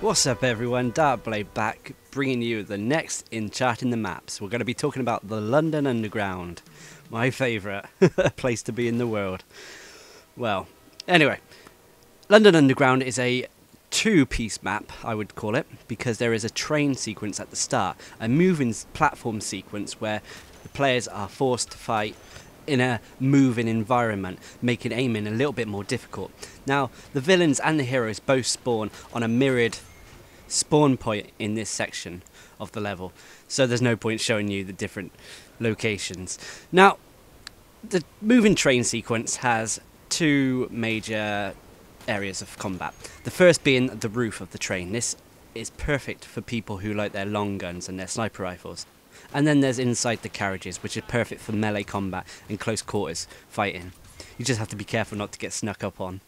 What's up everyone, Darkblade back, bringing you the next in charting the maps. We're going to be talking about the London Underground, my favourite place to be in the world. Well, anyway, London Underground is a two-piece map, I would call it, because there is a train sequence at the start, a moving platform sequence where the players are forced to fight in a moving environment, making aiming a little bit more difficult. Now, the villains and the heroes both spawn on a mirrored spawn point in this section of the level, so there's no point showing you the different locations. Now, the moving train sequence has two major areas of combat. The first being the roof of the train. This is perfect for people who like their long guns and their sniper rifles. And then there's inside the carriages, which is perfect for melee combat and close quarters fighting. You just have to be careful not to get snuck up on.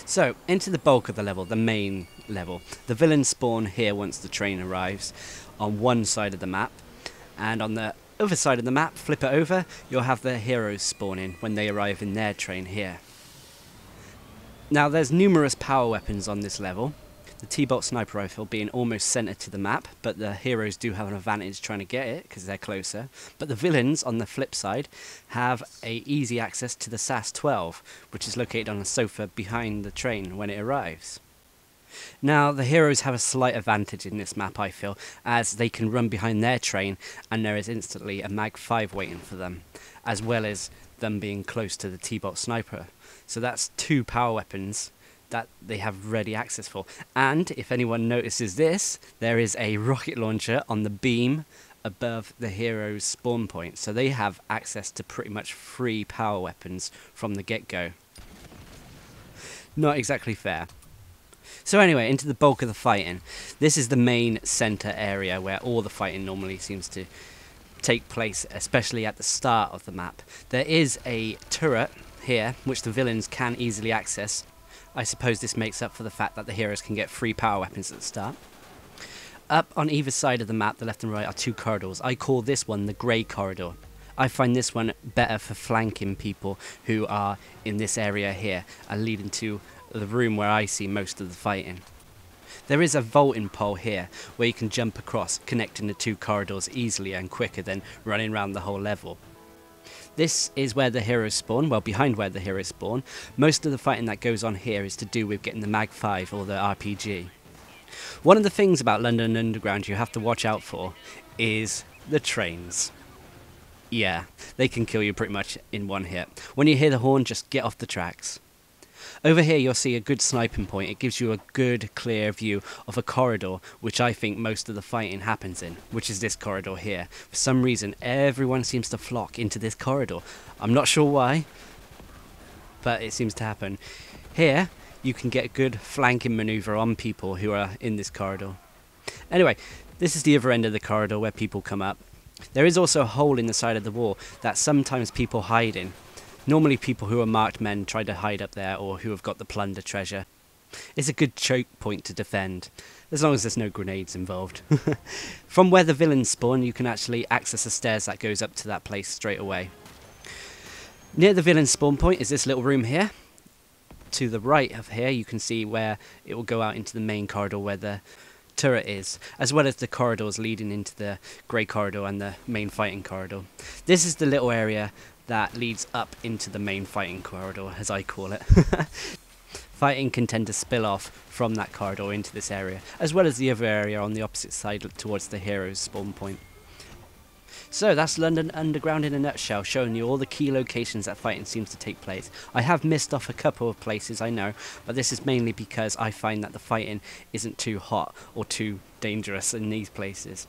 So, into the bulk of the level, the main level. The villains spawn here once the train arrives on one side of the map. And on the other side of the map, flip it over, you'll have the heroes spawning when they arrive in their train here. Now, there's numerous power weapons on this level. The T-Bolt sniper rifle being almost centered to the map, but the heroes do have an advantage trying to get it because they're closer. But the villains, on the flip side, have easy access to the SAS-12, which is located on a sofa behind the train when it arrives. Now, the heroes have a slight advantage in this map, I feel, as they can run behind their train and there is instantly a Mag-5 waiting for them, as well as them being close to the T-Bolt sniper. So that's two power weapons that they have ready access for. And if anyone notices this, there is a rocket launcher on the beam above the hero's spawn point, so they have access to pretty much free power weapons from the get-go. Not exactly fair. So anyway, into the bulk of the fighting. This is the main center area where all the fighting normally seems to take place, especially at the start of the map. There is a turret here which the villains can easily access. I suppose this makes up for the fact that the heroes can get free power weapons at the start. Up on either side of the map, the left and right, are two corridors. I call this one the grey corridor. I find this one better for flanking people who are in this area here and leading to the room where I see most of the fighting. There is a vaulting pole here where you can jump across, connecting the two corridors easily and quicker than running around the whole level. This is where the heroes spawn, well, behind where the heroes spawn. Most of the fighting that goes on here is to do with getting the Mag-5 or the RPG. One of the things about London Underground you have to watch out for is the trains. Yeah, they can kill you pretty much in one hit. When you hear the horn, just get off the tracks. Over here you'll see a good sniping point. It gives you a good clear view of a corridor which I think most of the fighting happens in, which is this corridor here. For some reason everyone seems to flock into this corridor. I'm not sure why, but it seems to happen. Here you can get a good flanking maneuver on people who are in this corridor. Anyway, this is the other end of the corridor where people come up. There is also a hole in the side of the wall that sometimes people hide in. Normally people who are marked men try to hide up there, or who have got the plunder treasure. It's a good choke point to defend, as long as there's no grenades involved. From where the villains spawn, you can actually access the stairs that goes up to that place straight away. Near the villain spawn point is this little room here. To the right of here you can see where it will go out into the main corridor where the turret is, as well as the corridors leading into the grey corridor and the main fighting corridor. This is the little area that leads up into the main fighting corridor, as I call it. Fighting can tend to spill off from that corridor into this area, as well as the other area on the opposite side towards the hero's spawn point. So that's London Underground in a nutshell, showing you all the key locations that fighting seems to take place. I have missed off a couple of places, I know, but this is mainly because I find that the fighting isn't too hot or too dangerous in these places.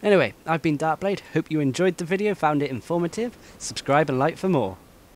Anyway, I've been Darkblade, hope you enjoyed the video, found it informative. Subscribe and like for more.